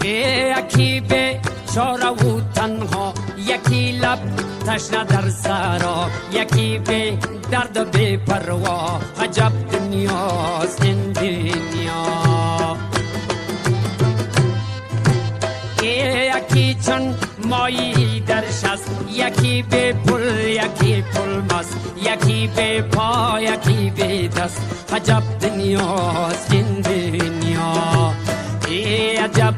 یکی به چاره و تنها، یکی لب تشنه در سرا، یکی به درد به پروا. عجب دنیاست این دنیا. یکی چون مایی در شست، یکی به پل یکی پل مست، یکی به پا یکی به دست. عجب دنیاست این دنیا. عجب